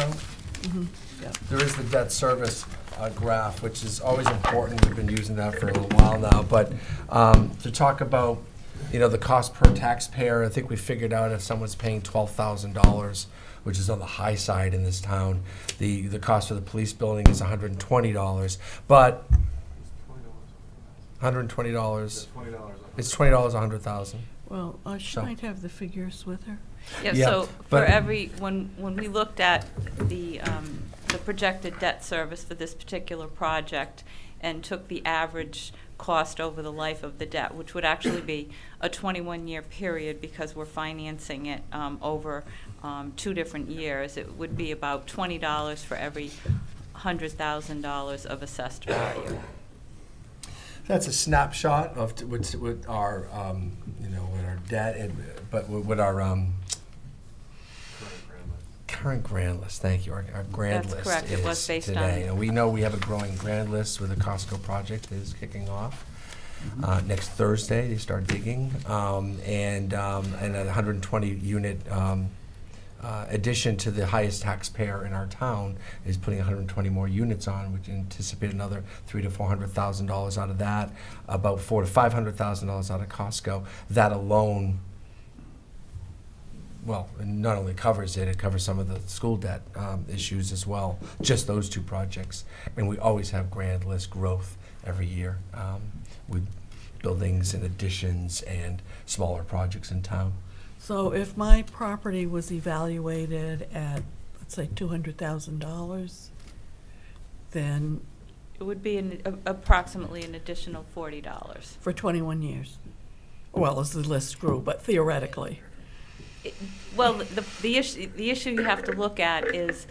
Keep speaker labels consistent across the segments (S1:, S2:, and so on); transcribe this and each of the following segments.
S1: Costco.
S2: Yep.
S1: There is the debt service graph, which is always important. We've been using that for a little while now. But to talk about, the cost per taxpayer, I think we figured out if someone's paying $12,000, which is on the high side in this town, the cost for the police building is $120. But $120. It's $20 $100,000.
S2: Well, she
S1: So-
S2: might have the figures with her.
S3: Yeah,
S1: Yeah,
S3: so
S1: but-
S3: when we looked at the projected debt service for this particular project and took the average cost over the life of the debt, which would actually be a 21-year period because we're financing it over 2 different years, it would be about $20 for every $100,000 of assessed value.
S1: That's a snapshot of with our, with our debt, but with our current grand list. Thank you. Our grand
S3: That's
S1: list
S3: correct. It
S1: is
S3: was based
S1: today,
S3: on-
S1: and we know we have a growing grand list with the Costco project is kicking off. Next Thursday, they start digging, and a 120 unit addition to the highest taxpayer in our town is putting 120 more units on, which anticipate another $300,000 to $400,000 out of that, about $400,000 to $500,000 out of Costco. That alone, well, it not only covers it, it covers some of the school debt issues as well. Just those 2 projects, and we always have grand list growth every year with buildings and additions and smaller projects in town.
S2: So if my property was evaluated at, let's say, $200,000, then
S3: It would be approximately an additional $40.
S2: for 21 years, well, as the list grew, but theoretically.
S3: Well, the issue you have to look at is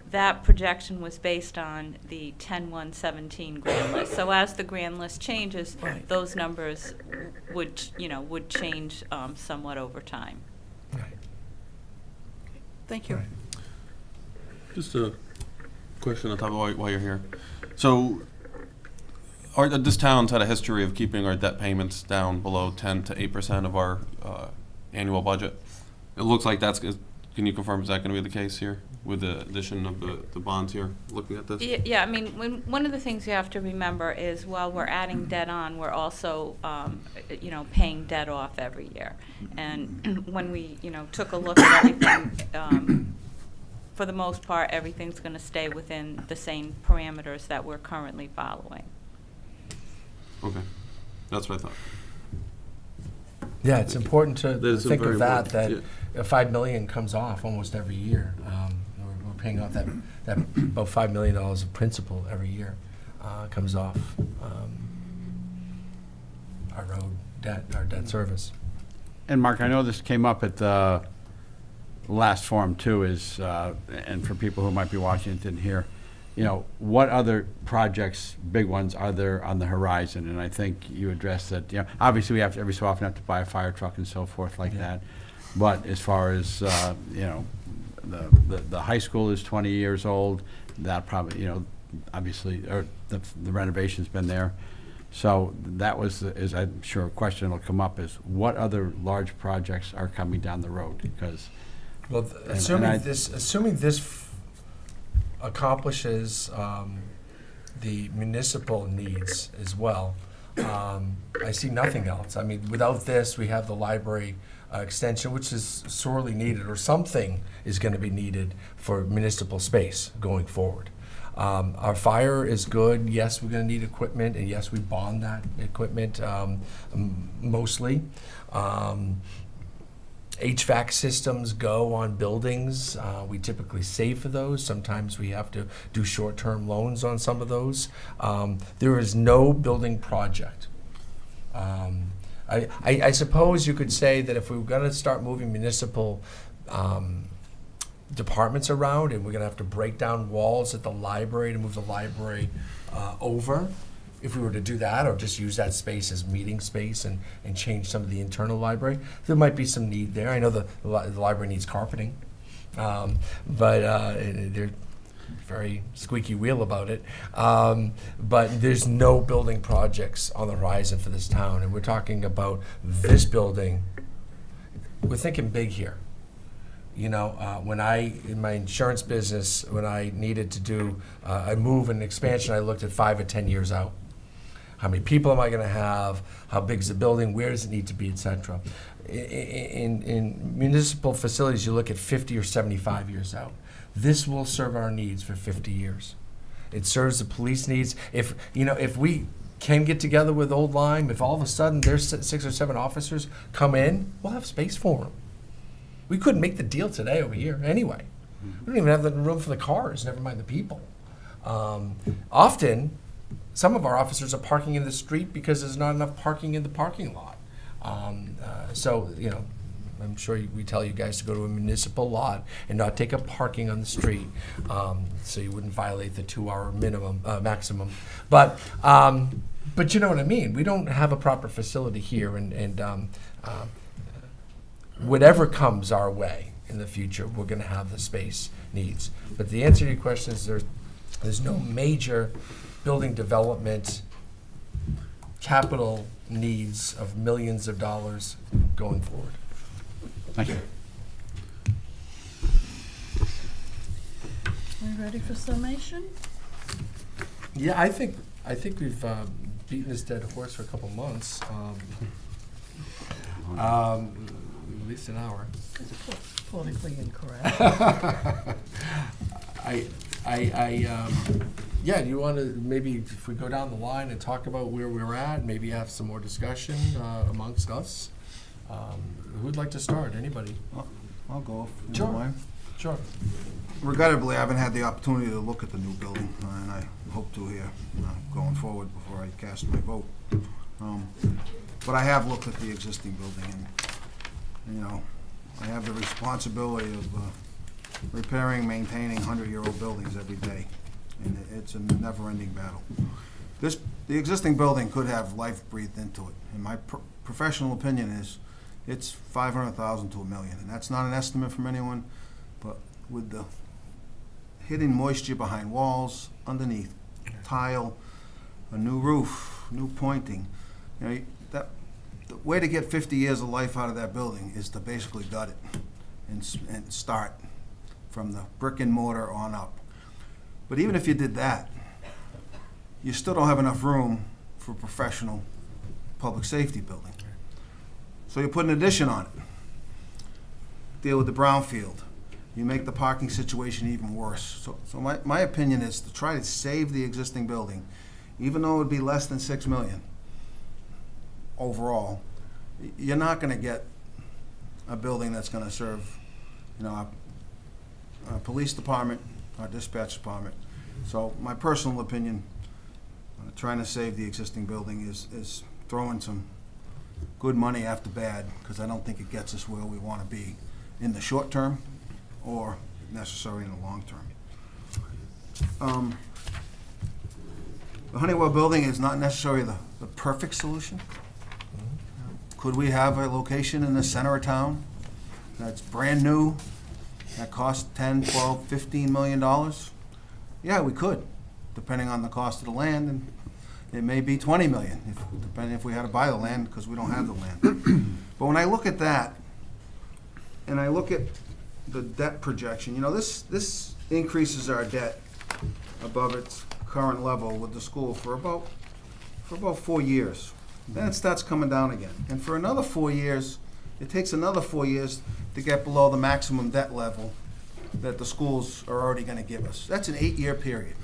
S3: that projection was based on the 10-1-17 grand list. So as the grand list changes,
S2: Right.
S3: those numbers would change somewhat over time.
S1: Right.
S2: Thank you.
S1: Right.
S4: Just a question on top of while you're here. So, this town's had a history of keeping our debt payments down below 10 to 8% of our annual budget. It looks like that's. Can you confirm, is that going to be the case here with the addition of the bonds here? Looking at this.
S3: Yeah, I mean, one of the things you have to remember is while we're adding debt on, we're also, paying debt off every year. And when we, took a look at everything, for the most part, everything's going to stay within the same parameters that we're currently following.
S4: Okay, that's what I thought.
S1: Yeah, it's important to
S4: That is
S1: think
S4: very
S1: of that
S4: important,
S1: $5 million comes off almost every year. We're paying off that about $5 million of principal every year comes off our road debt, our debt service.
S5: And Mark, I know this came up at the last forum too, and for people who might be watching and didn't hear, what other projects, big ones, are there on the horizon? And I think you addressed that, obviously we have to, every so often have to buy a fire truck and so forth like that. But as far as, the high school is 20 years old, that probably, obviously, or the renovation's been there. So that was, is I'm sure a question will come up, is what other large projects are coming down the road? Because,
S1: Well, assuming this accomplishes the municipal needs as well, I see nothing else. I mean, without this, we have the library extension, which is sorely needed, or something is going to be needed for municipal space going forward. Our fire is good. Yes, we're going to need equipment, and yes, we bond that equipment mostly. HVAC systems go on buildings. We typically save for those. Sometimes we have to do short-term loans on some of those. There is no building project. I suppose you could say that if we were going to start moving municipal departments around, and we're going to have to break down walls at the library to move the library over, if we were to do that, or just use that space as meeting space and change some of the internal library, there might be some need there. I know the library needs carpeting, but they're very squeaky wheel about it. But there's no building projects on the horizon for this town, and we're talking about this building. We're thinking big here. When in my insurance business, when I needed to do a move and expansion, I looked at 5 or 10 years out. How many people am I going to have? How big is the building? Where does it need to be, et cetera? In municipal facilities, you look at 50 or 75 years out. This will serve our needs for 50 years. It serves the police needs. If we can get together with Old Lyme, if all of a sudden there's 6 or 7 officers come in, we'll have space for them. We couldn't make the deal today over here anyway. We don't even have the room for the cars, never mind the people. Often, some of our officers are parking in the street because there's not enough parking in the parking lot. I'm sure we tell you guys to go to a municipal lot and not take up parking on the street, so you wouldn't violate the 2-hour maximum. But you know what I mean. We don't have a proper facility here, and whatever comes our way in the future, we're going to have the space needs. But the answer to your question is there's no major building development capital needs of millions of dollars going forward.
S5: Thank you.
S2: Are you ready for summation?
S1: Yeah, I think we've beaten this dead horse for a couple months. At least an hour.
S2: Politically incorrect.
S1: Yeah, do you want to maybe, if we go down the line and talk about where we're at, maybe have some more discussion amongst us? Who'd like to start? Anybody?
S6: I'll go. if you
S1: Sure.
S6: don't mind.
S1: Sure.
S6: Regrettably, I haven't had the opportunity to look at the new building, and I hope to here going forward before I cast my vote. But I have looked at the existing building, and, I have the responsibility of repairing, maintaining 100-year-old buildings every day, and it's a never-ending battle. The existing building could have life breathed into it, and my professional opinion is it's $500,000 to $1 million, and that's not an estimate from anyone, but with the hidden moisture behind walls, underneath tile, a new roof, new pointing, the way to get 50 years of life out of that building is to basically gut it and start from the brick and mortar on up. But even if you did that, you still don't have enough room for a professional public safety building. So you put an addition on it. Deal with the brownfield. You make the parking situation even worse. So my opinion is to try to save the existing building, even though it would be less than $6 million overall. You're not going to get a building that's going to serve, our police department, our dispatch department. So my personal opinion, trying to save the existing building is throwing some good money after bad, because I don't think it gets us where we want to be in the short term or necessarily in the long term. The Honeywell building is not necessarily the perfect solution. Could we have a location in the center of town that's brand new, that costs $10, $12, $15 million? Yeah, we could, depending on the cost of the land, and it may be $20 million, depending if we had to buy the land, because we don't have the land. But when I look at that, and I look at the debt projection, this increases our debt above its current level with the school for about 4 years. Then it starts coming down again. And for another 4 years, it takes another 4 years to get below the maximum debt level that the schools are already going to give us. That's an 8-year period.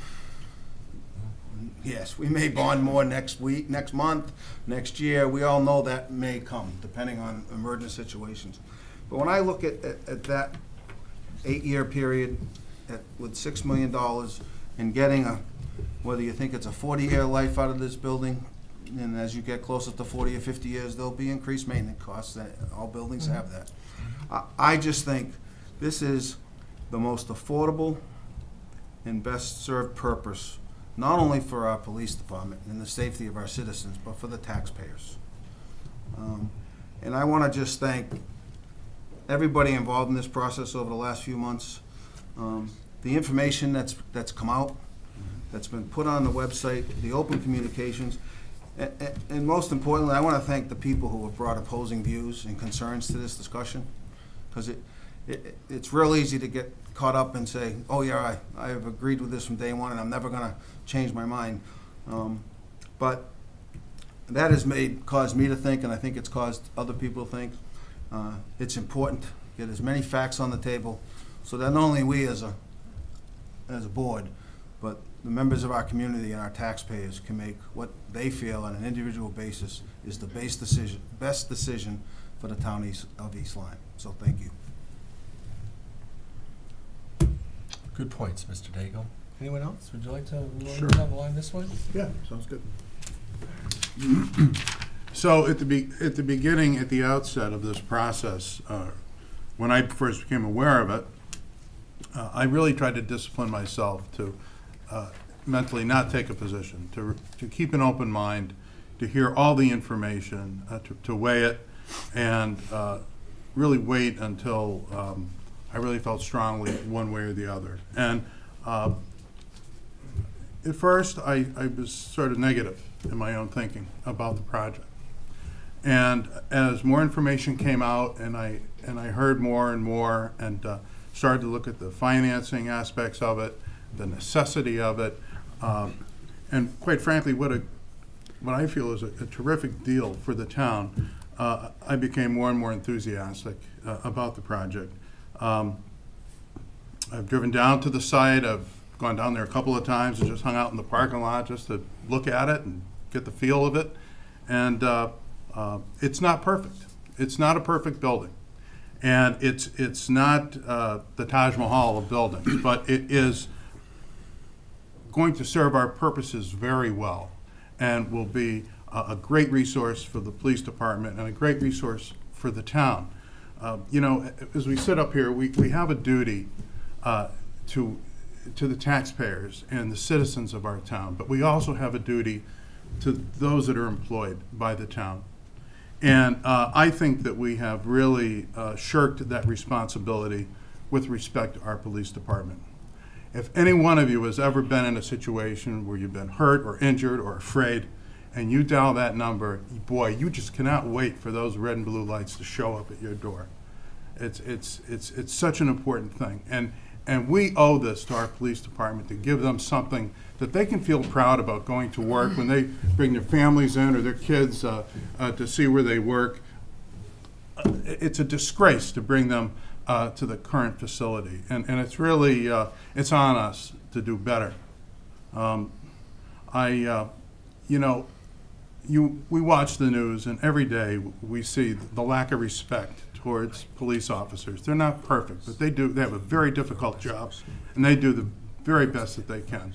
S6: Yes, we may bond more next week, next month, next year. We all know that may come, depending on emergent situations. But when I look at that 8-year period with $6 million and getting whether you think it's a 40-year life out of this building, and as you get closer to 40 or 50 years, there'll be increased maintenance costs. All buildings have that. I just think this is the most affordable and best served purpose, not only for our police department and the safety of our citizens, but for the taxpayers. And I want to just thank everybody involved in this process over the last few months. The information that's come out, that's been put on the website, the open communications, and most importantly, I want to thank the people who have brought opposing views and concerns to this discussion, because it's real easy to get caught up and say, oh yeah, I have agreed with this from day one and I'm never gonna change my mind. But that has caused me to think, and I think it's caused other people to think, it's important to get as many facts on the table so that not only we as a board, but the members of our community and our taxpayers can make what they feel on an individual basis is the best decision for the town of East Lyme. So thank you.
S1: Good points, Mr. Daigle. Anyone else? Would you like to
S7: Sure.
S1: down the line this way?
S7: Yeah, sounds good. So at the beginning, at the outset of this process, when I first became aware of it, I really tried to discipline myself to mentally not take a position, to keep an open mind, to hear all the information, to weigh it, and really wait until I really felt strongly one way or the other. And at first, I was sort of negative in my own thinking about the project. And as more information came out and I heard more and more and started to look at the financing aspects of it, the necessity of it, and quite frankly, what I feel is a terrific deal for the town, I became more and more enthusiastic about the project. I've driven down to the site. I've gone down there a couple of times and just hung out in the parking lot just to look at it and get the feel of it. And it's not perfect. It's not a perfect building. And it's not the Taj Mahal of buildings, but it is going to serve our purposes very well and will be a great resource for the police department and a great resource for the town. You know, as we sit up here, we have a duty to the taxpayers and the citizens of our town, but we also have a duty to those that are employed by the town. And I think that we have really shirked that responsibility with respect to our police department. If any one of you has ever been in a situation where you've been hurt or injured or afraid, and you dial that number, boy, you just cannot wait for those red and blue lights to show up at your door. It's such an important thing. And we owe this to our police department to give them something that they can feel proud about going to work when they bring their families in or their kids to see where they work. It's a disgrace to bring them to the current facility. And it's really, it's on us to do better. We watch the news, and every day we see the lack of respect towards police officers. They're not perfect, but they have a very difficult job, and they do the very best that they can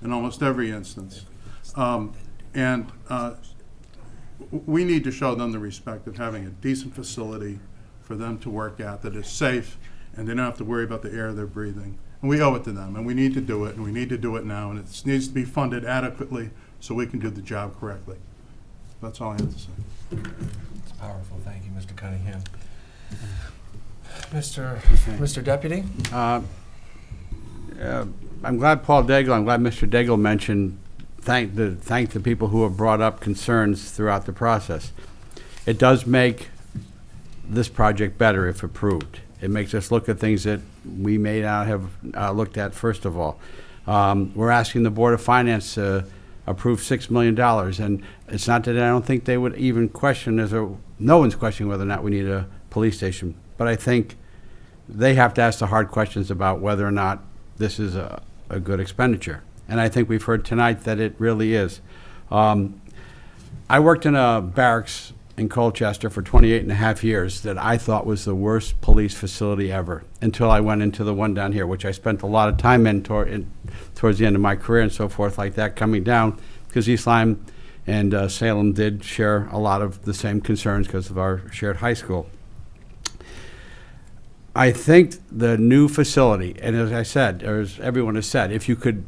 S7: in almost every instance. We need to show them the respect of having a decent facility for them to work at that is safe, and they don't have to worry about the air they're breathing. And we owe it to them, and we need to do it, and we need to do it now, and it needs to be funded adequately so we can do the job correctly. That's all I have to say.
S1: It's powerful. Thank you, Mr. Cunningham. Mr. Deputy?
S5: I'm glad I'm glad Mr. Daigle mentioned thank the people who have brought up concerns throughout the process. It does make this project better if approved. It makes us look at things that we may not have looked at first of all. We're asking the Board of Finance to approve $6 million, and it's not that I don't think they would even question, no one's questioning whether or not we need a police station, but I think they have to ask the hard questions about whether or not this is a good expenditure. And I think we've heard tonight that it really is. I worked in a barracks in Colchester for 28 and a half years that I thought was the worst police facility ever until I went into the one down here, which I spent a lot of time in towards the end of my career and so forth like that coming down, because East Lyme and Salem did share a lot of the same concerns because of our shared high school. I think the new facility, and as I said, or as everyone has said, if you could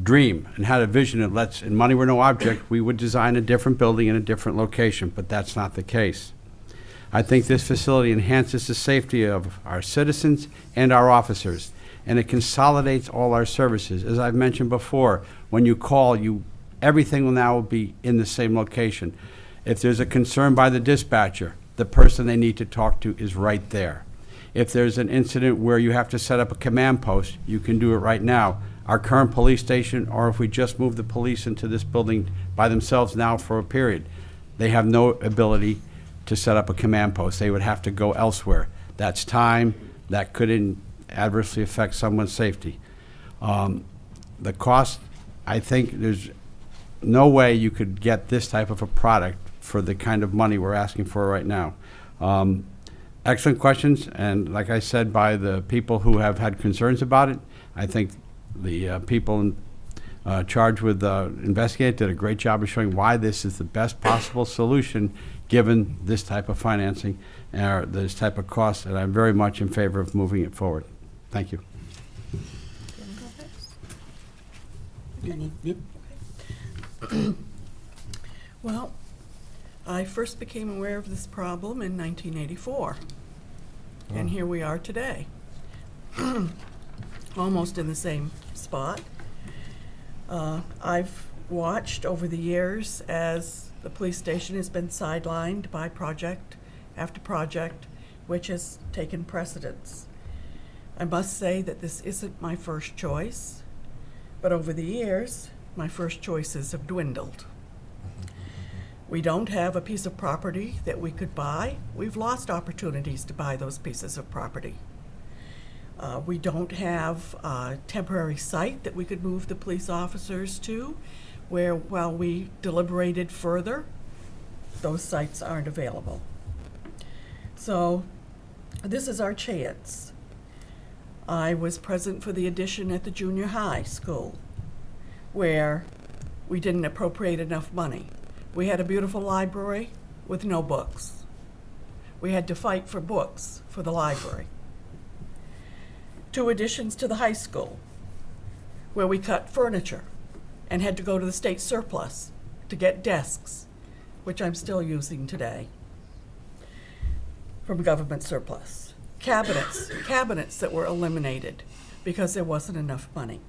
S5: dream and had a vision and money were no object, we would design a different building in a different location, but that's not the case. I think this facility enhances the safety of our citizens and our officers, and it consolidates all our services. As I've mentioned before, when you call, everything will now be in the same location. If there's a concern by the dispatcher, the person they need to talk to is right there. If there's an incident where you have to set up a command post, you can do it right now. Our current police station, or if we just move the police into this building by themselves now for a period, they have no ability to set up a command post. They would have to go elsewhere. That's time. That could adversely affect someone's safety. The cost, I think there's no way you could get this type of a product for the kind of money we're asking for right now. Excellent questions, and like I said, by the people who have had concerns about it, I think the people charged with investigating did a great job of showing why this is the best possible solution given this type of financing or this type of cost, and I'm very much in favor of moving it forward. Thank you.
S2: Well, I first became aware of this problem in 1984, and here we are today, almost in the same spot. I've watched over the years as the police station has been sidelined by project after project, which has taken precedence. I must say that this isn't my first choice, but over the years, my first choices have dwindled. We don't have a piece of property that we could buy. We've lost opportunities to buy those pieces of property. We don't have a temporary site that we could move the police officers to, where while we deliberated further, those sites aren't available. So this is our chance. I was present for the addition at the junior high school, where we didn't appropriate enough money. We had a beautiful library with no books. We had to fight for books for the library. 2 additions to the high school, where we cut furniture and had to go to the state surplus to get desks, which I'm still using today, from government surplus. Cabinets that were eliminated because there wasn't enough money.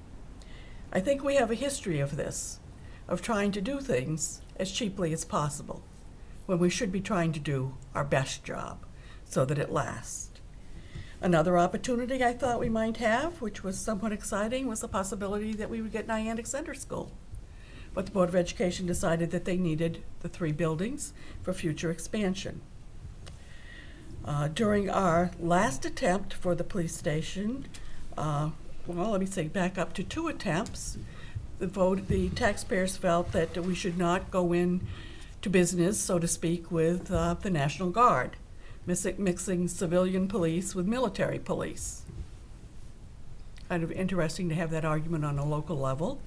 S2: I think we have a history of this, of trying to do things as cheaply as possible, when we should be trying to do our best job so that it lasts. Another opportunity I thought we might have, which was somewhat exciting, was the possibility that we would get Niantic Center School. But the Board of Education decided that they needed the 3 buildings for future expansion. During our last attempt for the police station, back up to 2 attempts, the taxpayers felt that we should not go in to business, so to speak, with the National Guard, mixing civilian police with military police. Kind of interesting to have that argument on a local level.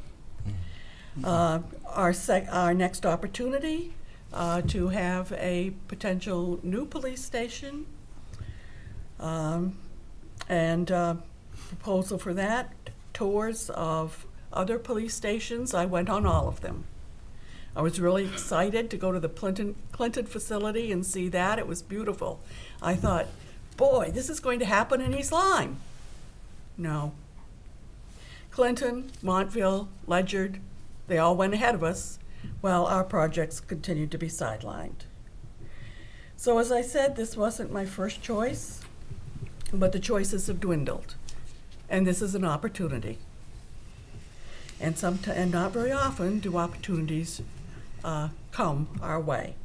S2: Our next opportunity to have a potential new police station and proposal for that, tours of other police stations. I went on all of them. I was really excited to go to the Clinton facility and see that. It was beautiful. I thought, boy, this is going to happen in East Lyme. No. Clinton, Montville, Ledyard, they all went ahead of us, while our projects continued to be sidelined. So as I said, this wasn't my first choice, but the choices have dwindled. And this is an opportunity. And not very often do opportunities come our way.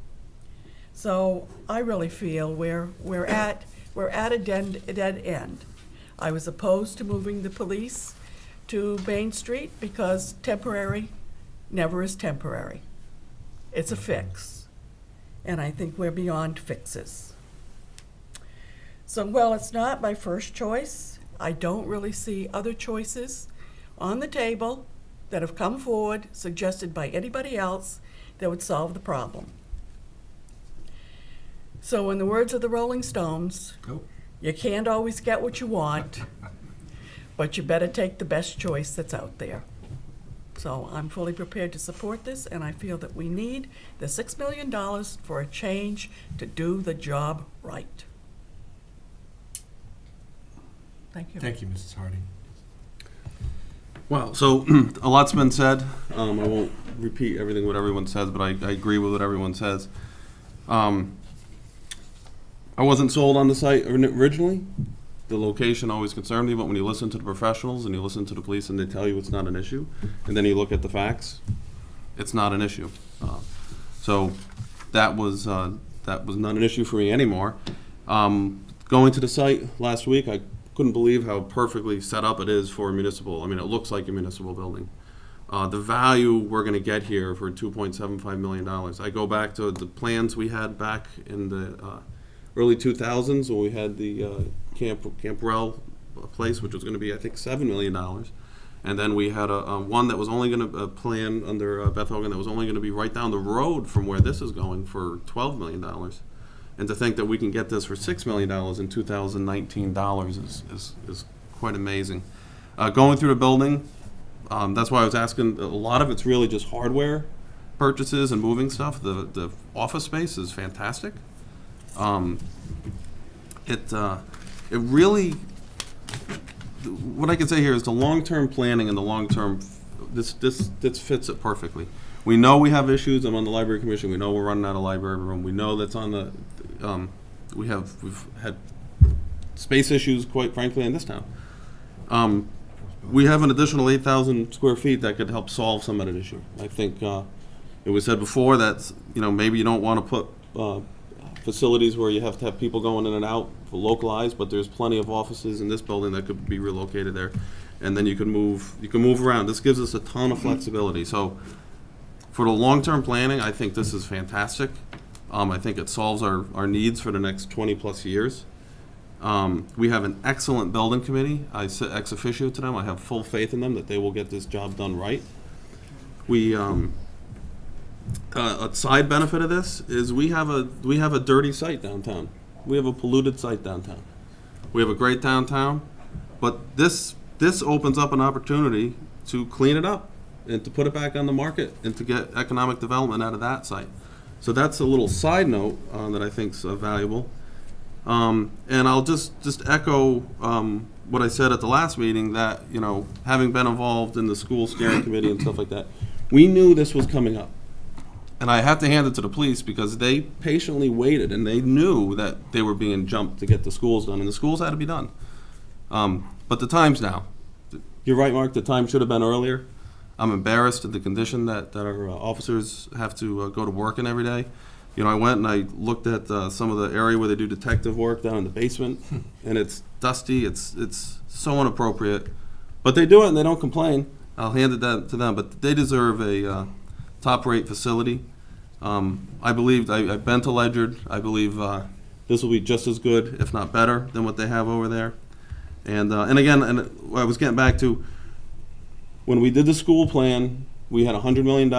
S2: So I really feel we're at a dead end. I was opposed to moving the police to Main Street because temporary never is temporary. It's a fix. And I think we're beyond fixes. So while it's not my first choice, I don't really see other choices on the table that have come forward, suggested by anybody else, that would solve the problem. So in the words of the Rolling Stones, you can't always get what you want, but you better take the best choice that's out there. So I'm fully prepared to support this, and I feel that we need the $6 million for a change to do the job right. Thank you.
S1: Thank you, Mrs. Harding.
S4: Wow, so a lot's been said. I won't repeat everything what everyone says, but I agree with what everyone says. I wasn't sold on the site originally. the location always concerned me, but when you listen to the professionals and you listen to the police and they tell you it's not an issue, and then you look at the facts, it's not an issue. So that was not an issue for me anymore. Going to the site last week, I couldn't believe how perfectly set up it is for a municipal. I mean, it looks like a municipal building. The value we're going to get here for $2.75 million. I go back to the plans we had back in the early 2000s when we had the Camp Rel place, which was going to be, I think, $7 million. And then we had a one that was only going to plan under Beth Hogan that was only going to be right down the road from where this is going for $12 million. And to think that we can get this for $6 million in 2019 dollars is quite amazing. Going through the building, that's why I was asking, a lot of it's really just hardware purchases and moving stuff. The office space is fantastic. It really, what I can say here is the long-term planning and the long-term, this fits it perfectly. We know we have issues. I'm on the library commission. We know we're running out of library room. We know that's on the, we've had space issues, quite frankly, in this town. We have an additional 8,000 square feet that could help solve some of that issue. I think it was said before that, maybe you don't want to put facilities where you have to have people going in and out for localized, but there's plenty of offices in this building that could be relocated there, and then you can move around. This gives us a ton of flexibility. So for the long-term planning, I think this is fantastic. I think it solves our needs for the next 20 plus years. We have an excellent building committee. I sit ex officio to them. I have full faith in them that they will get this job done right. We a side benefit of this is we have a dirty site downtown. We have a polluted site downtown. We have a great downtown, but this opens up an opportunity to clean it up and to put it back on the market and to get economic development out of that site. So that's a little side note that I think is valuable. And I'll just echo what I said at the last meeting, that, having been involved in the school steering committee and stuff like that, we knew this was coming up. And I have to hand it to the police because they patiently waited and they knew that they were being jumped to get the schools done, and the schools had to be done. But the time's now. You're right, Mark, the time should have been earlier. I'm embarrassed at the condition that our officers have to go to work in every day. I went and I looked at some of the area where they do detective work down in the basement, and it's dusty, it's so inappropriate. But they do it and they don't complain. I'll hand it to them, but they deserve a top-rate facility. I believe, I've been to Ledyard, I believe this will be just as good, if not better, than what they have over there. And again, and I was getting back to, when we did the school plan, we had $100 million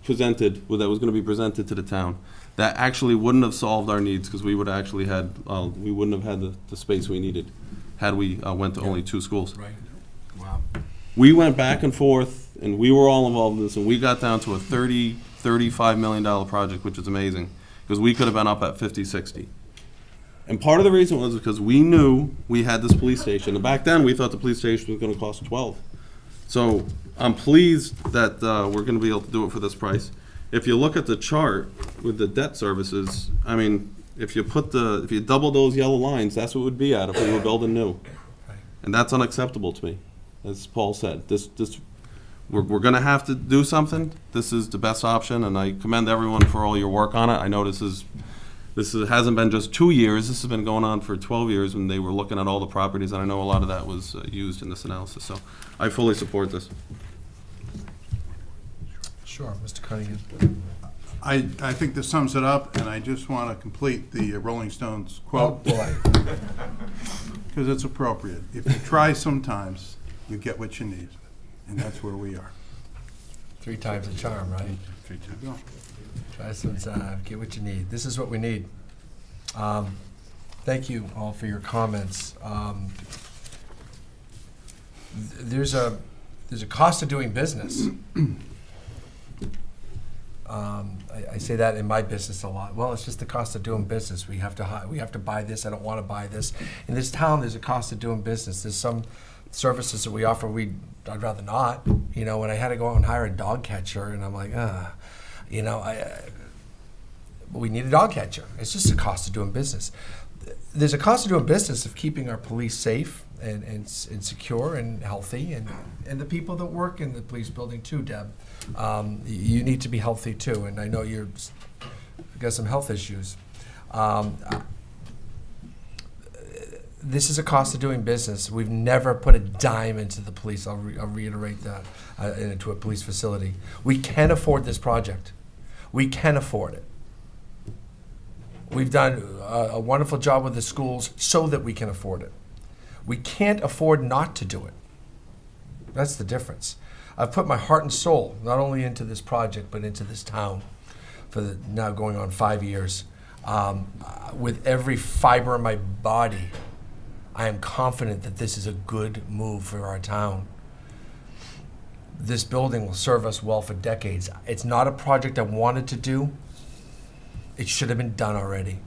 S4: presented, that was going to be presented to the town. That actually wouldn't have solved our needs, because we would actually we wouldn't have had the space we needed had we went to only 2 schools.
S1: Right. Wow.
S4: We went back and forth, and we were all involved in this, and we got down to a $35 million project, which is amazing, because we could have been up at 50, 60. And part of the reason was because we knew we had this police station. And back then, we thought the police station was going to cost 12. So I'm pleased that we're going to be able to do it for this price. If you look at the chart with the debt services, I mean, if you double those yellow lines, that's what it would be at if we were building new. And that's unacceptable to me, as Paul said. We're going to have to do something. This is the best option, and I commend everyone for all your work on it. I know this hasn't been just 2 years. This has been going on for 12 years when they were looking at all the properties, and I know a lot of that was used in this analysis. So I fully support this.
S1: Sure, Mr. Cunningham.
S7: I think this sums it up, and I just want to complete the Rolling Stones quote,
S1: boy.
S7: because it's appropriate. If you try sometimes, you get what you need, and that's where we are.
S1: 3 times the charm, right?
S7: Go.
S1: Try sometime, get what you need. This is what we need. Thank you all for your comments. There's a cost of doing business. I say that in my business a lot. Well, it's just the cost of doing business. We have to buy this. I don't want to buy this. In this town, there's a cost of doing business. There's some services that we offer I'd rather not. When I had to go out and hire a dog catcher, and I'm like, we need a dog catcher. It's just a cost of doing business. there's a cost of doing business of keeping our police safe and secure and healthy, and the people that work in the police building too, Deb. You need to be healthy too, and I know you've got some health issues. This is a cost of doing business. We've never put a dime into the police. I'll reiterate that, into a police facility. We can afford this project. We can afford it. We've done a wonderful job with the schools so that we can afford it. We can't afford not to do it. That's the difference. I've put my heart and soul not only into this project but into this town for the now going on 5 years. With every fiber in my body, I am confident that this is a good move for our town. This building will serve us well for decades. It's not a project I wanted to do. It should have been done already.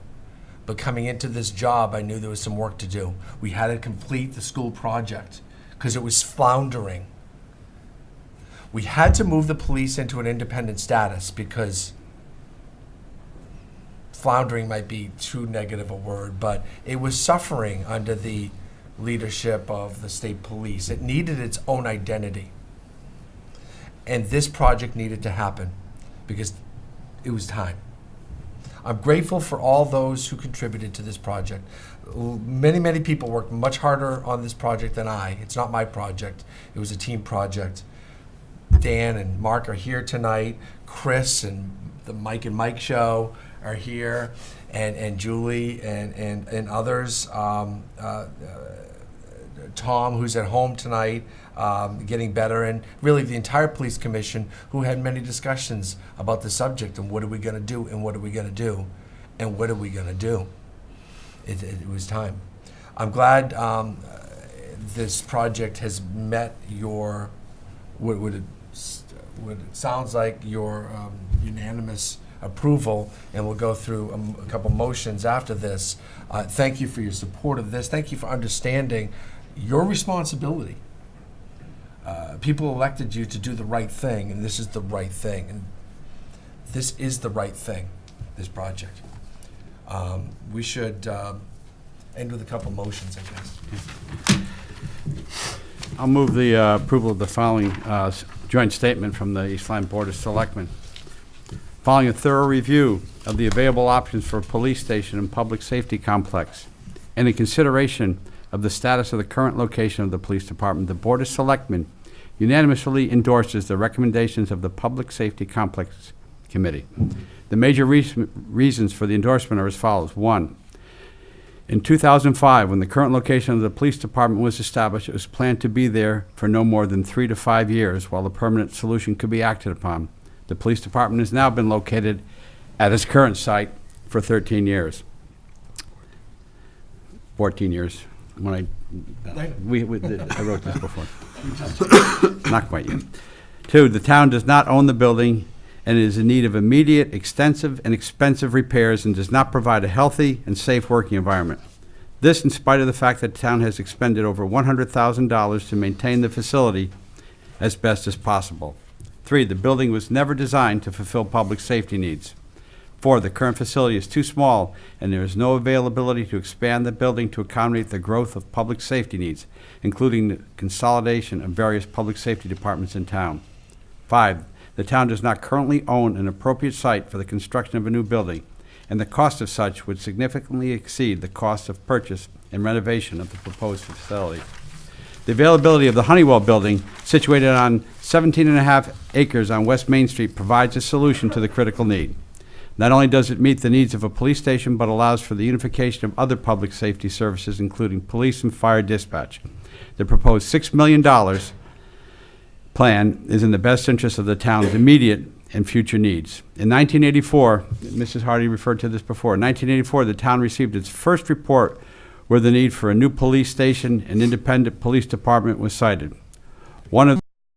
S1: But coming into this job, I knew there was some work to do. We had to complete the school project because it was floundering. We had to move the police into an independent status because floundering might be too negative a word, but it was suffering under the leadership of the state police. It needed its own identity. And this project needed to happen because it was time. I'm grateful for all those who contributed to this project. Many people worked much harder on this project than I. It's not my project. It was a team project. Dan and Mark are here tonight. Chris and the Mike and Mike show are here, and Julie and others. Tom, who's at home tonight, getting better, and really the entire police commission, who had many discussions about the subject and what are we going to do and what are we going to do and what are we going to do. It was time. I'm glad this project has met your what it sounds like your unanimous approval, and we'll go through a couple motions after this. Thank you for your support of this. Thank you for understanding your responsibility. People elected you to do the right thing, and this is the right thing. And this is the right thing, this project. We should end with a couple motions, I guess.
S5: I'll move the approval of the following joint statement from the East Lyme Board of Selectmen. Following a thorough review of the available options for a police station and public safety complex, and in consideration of the status of the current location of the police department, the Board of Selectmen unanimously endorses the recommendations of the Public Safety Complex Committee. The major reasons for the endorsement are as follows. 1, in 2005, when the current location of the police department was established, it was planned to be there for no more than 3 to 5 years while a permanent solution could be acted upon. The police department has now been located at its current site for 13 years. 14 years. When I wrote this before. Not quite yet. 2, the town does not own the building and is in need of immediate, extensive, and expensive repairs and does not provide a healthy and safe working environment. This in spite of the fact that the town has expended over $100,000 to maintain the facility as best as possible. 3, the building was never designed to fulfill public safety needs. 4, the current facility is too small and there is no availability to expand the building to accommodate the growth of public safety needs, including the consolidation of various public safety departments in town. 5, the town does not currently own an appropriate site for the construction of a new building, and the cost of such would significantly exceed the cost of purchase and renovation of the proposed facility. The availability of the Honeywell building, situated on 17.5 acres on West Main Street, provides a solution to the critical need. Not only does it meet the needs of a police station, but allows for the unification of other public safety services, including police and fire dispatch. The proposed $6 million plan is in the best interest of the town's immediate and future needs. In 1984, Mrs. Hardy referred to this before, in 1984, the town received its first report where the need for a new police station and independent police department was cited. One of